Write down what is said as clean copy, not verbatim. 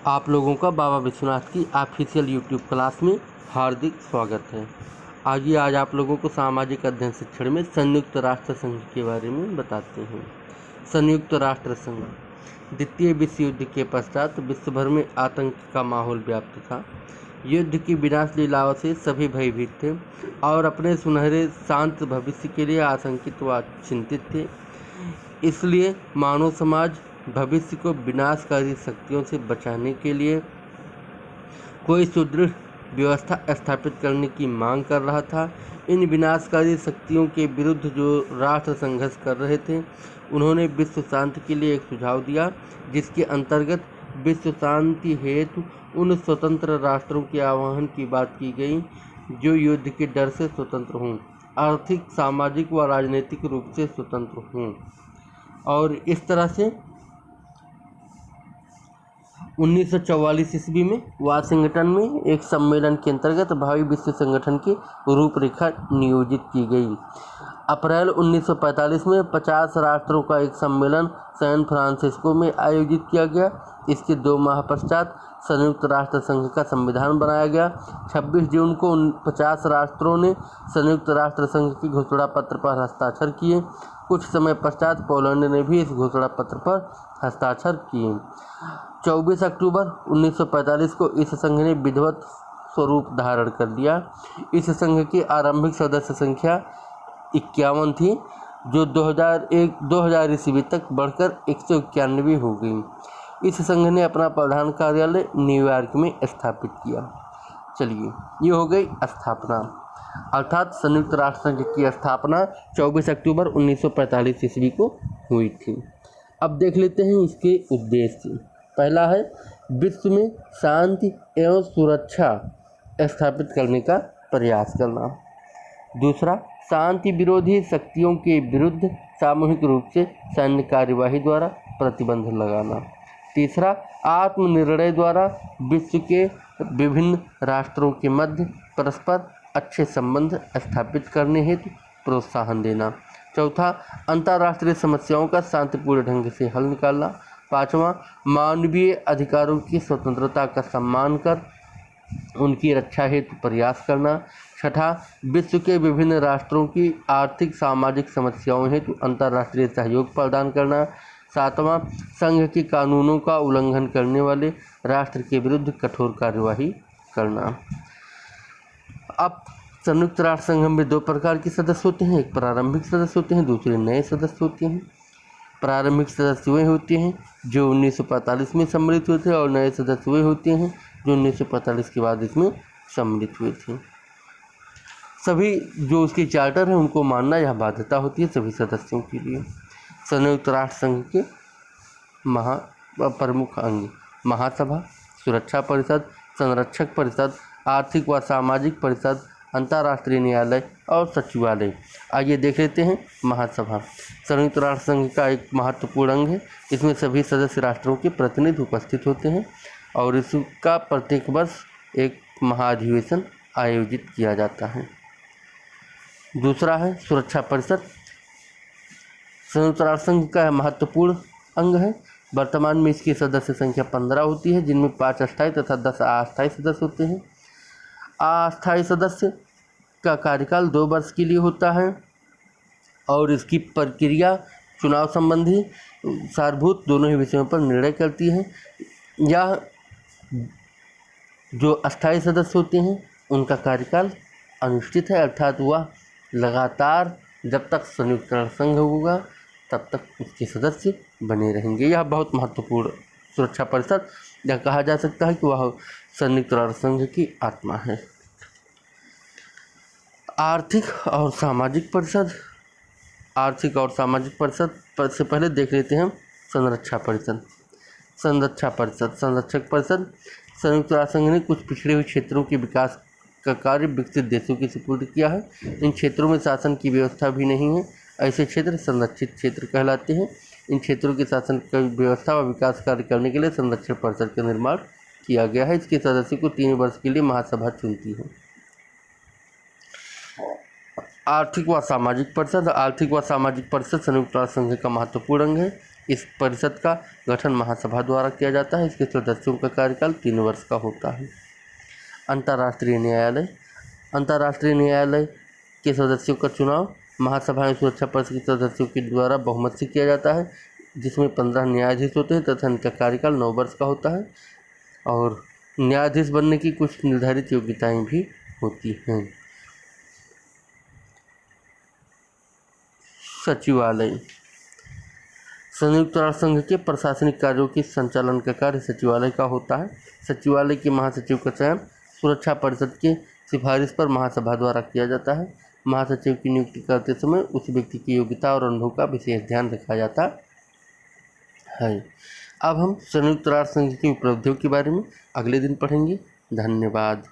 आप लोगों का बाबा विश्वनाथ की ऑफिशियल यूट्यूब क्लास में हार्दिक स्वागत है। आज आप लोगों को सामाजिक अध्ययन शिक्षण में संयुक्त राष्ट्र संघ के बारे में बताते हैं। संयुक्त राष्ट्र संघ द्वितीय विश्व युद्ध के पश्चात विश्व भर में आतंक का माहौल व्याप्त था। युद्ध की विनाश लीलाओं से सभी भयभीत थे और अपने सुनहरे शांत भविष्य के लिए आशंकित व चिंतित थे। इसलिए मानव समाज भविष्य को विनाशकारी शक्तियों से बचाने के लिए कोई सुदृढ़ व्यवस्था स्थापित करने की मांग कर रहा था। इन विनाशकारी शक्तियों के विरुद्ध जो राष्ट्र संघर्ष कर रहे थे, उन्होंने विश्व शांति के लिए एक सुझाव दिया, जिसके अंतर्गत विश्व शांति हेतु उन स्वतंत्र राष्ट्रों के आह्वान की बात की गई जो युद्ध के डर से स्वतंत्र हों, आर्थिक, सामाजिक व राजनीतिक रूप से स्वतंत्र हों। और इस तरह से 1944 ईस्वी में वाशिंगटन में एक सम्मेलन के अंतर्गत भावी विश्व संगठन की रूपरेखा नियोजित की गई। अप्रैल 1945 में 50 राष्ट्रों का एक सम्मेलन सैन फ्रांसिस्को में आयोजित किया गया। इसके 2 माह पश्चात संयुक्त राष्ट्र संघ का संविधान बनाया गया। 26 जून को 50 राष्ट्रों ने संयुक्त राष्ट्र संघ की घोषणा पत्र पर हस्ताक्षर किए। कुछ समय पश्चात पोलैंड ने भी इस घोषणा पत्र पर हस्ताक्षर किए। 24 अक्टूबर 1945 को इस संघ ने विधिवत स्वरूप धारण कर लिया। इस संघ की आरंभिक सदस्य संख्या 51 थी, जो 2000 ईस्वी तक बढ़कर 191 हो गई। इस संघ ने अपना प्रधान कार्यालय न्यूयॉर्क में स्थापित किया। चलिए, ये हो गई स्थापना, अर्थात संयुक्त राष्ट्र संघ की स्थापना 24 अक्टूबर 1945 ईस्वी को हुई थी। अब देख लेते हैं इसके उद्देश्य। पहला है विश्व में शांति एवं सुरक्षा स्थापित करने का प्रयास करना। दूसरा, शांति विरोधी शक्तियों के विरुद्ध सामूहिक रूप से सैन्य कार्यवाही द्वारा प्रतिबंध लगाना। तीसरा, आत्मनिर्णय द्वारा विश्व के विभिन्न राष्ट्रों के मध्य परस्पर अच्छे संबंध स्थापित करने हेतु प्रोत्साहन देना। चौथा, अंतर्राष्ट्रीय समस्याओं का शांतिपूर्ण ढंग से हल निकालना। पाँचवां, मानवीय अधिकारों की स्वतंत्रता का सम्मान कर उनकी रक्षा हेतु प्रयास करना। छठा, विश्व के विभिन्न राष्ट्रों की आर्थिक सामाजिक समस्याओं हेतु अंतर्राष्ट्रीय सहयोग प्रदान करना। सातवां, संघ के कानूनों का उल्लंघन करने वाले राष्ट्र के विरुद्ध कठोर कार्यवाही करना। अब संयुक्त राष्ट्र संघ में 2 प्रकार के सदस्य होते हैं। एक प्रारंभिक सदस्य होते हैं, दूसरे नए सदस्य होते हैं। प्रारंभिक सदस्य वे होते हैं जो 1945 में सम्मिलित हुए थे और नए सदस्य वे होते हैं जो 1945 के बाद इसमें सम्मिलित हुए थे। सभी जो उसके चार्टर हैं उनको मानना यह बाध्यता होती है सभी सदस्यों के लिए। संयुक्त राष्ट्र संघ के प्रमुख अंग महासभा, सुरक्षा परिषद, संरक्षक परिषद, आर्थिक व सामाजिक परिषद, अंतर्राष्ट्रीय न्यायालय और सचिवालय। आइए देख लेते हैं महासभा। संयुक्त राष्ट्र संघ का एक महत्वपूर्ण अंग है। इसमें सभी सदस्य राष्ट्रों के प्रतिनिधि उपस्थित होते हैं और इसका प्रत्येक वर्ष एक महाधिवेशन आयोजित किया जाता है। दूसरा है सुरक्षा परिषद। संयुक्त राष्ट्र संघ का महत्वपूर्ण अंग है। वर्तमान में इसकी सदस्य संख्या 15 होती है, जिनमें 5 अस्थायी तथा 10 अस्थायी सदस्य होते हैं। अस्थायी सदस्य का कार्यकाल 2 वर्ष के लिए होता है और इसकी प्रक्रिया चुनाव संबंधी सारभूत दोनों ही विषयों पर निर्णय करती है। यह जो अस्थायी सदस्य होते हैं उनका कार्यकाल अनिश्चित है, अर्थात वह लगातार जब तक संयुक्त राष्ट्र संघ होगा तब तक उसके सदस्य बने रहेंगे। यह बहुत महत्वपूर्ण सुरक्षा परिषद, यह कहा जा सकता है कि वह संयुक्त राष्ट्र संघ की आत्मा है। आर्थिक और सामाजिक परिषद। आर्थिक और सामाजिक परिषद से पहले देख लेते हैं संरक्षा परिषद। संरक्षक परिषद संयुक्त राष्ट्र संघ ने कुछ पिछड़े हुए क्षेत्रों के विकास का कार्य विकसित देशों के सुपुर्द किया है। इन क्षेत्रों में शासन की व्यवस्था भी नहीं है। ऐसे क्षेत्र संरक्षित क्षेत्र कहलाते हैं। इन क्षेत्रों के शासन की व्यवस्था व विकास कार्य करने के लिए संरक्षण परिषद का निर्माण किया गया है। इसके सदस्यों को 3 वर्ष के लिए महासभा चुनती है। आर्थिक व सामाजिक परिषद। आर्थिक व सामाजिक परिषद संयुक्त राष्ट्र संघ का महत्वपूर्ण अंग है। इस परिषद का गठन महासभा द्वारा किया जाता है। इसके सदस्यों का कार्यकाल 3 वर्ष का होता है। अंतर्राष्ट्रीय न्यायालय। अंतर्राष्ट्रीय न्यायालय के सदस्यों का चुनाव महासभा एवं सुरक्षा परिषद के सदस्यों के द्वारा बहुमत से किया जाता है, जिसमें 15 न्यायाधीश होते हैं तथा इनका कार्यकाल 9 वर्ष का होता है और न्यायाधीश बनने की कुछ निर्धारित योग्यताएं भी होती हैं। सचिवालय। संयुक्त राष्ट्र संघ के प्रशासनिक कार्यों के संचालन का कार्य सचिवालय का होता है। सचिवालय के महासचिव का चयन सुरक्षा परिषद के सिफारिश पर महासभा द्वारा किया जाता है। महासचिव की नियुक्ति करते समय उस व्यक्ति की योग्यता और अनुभव का विशेष ध्यान रखा जाता है। अब हम संयुक्त राष्ट्र संघ की उपलब्धियों के बारे में अगले दिन पढ़ेंगे। धन्यवाद।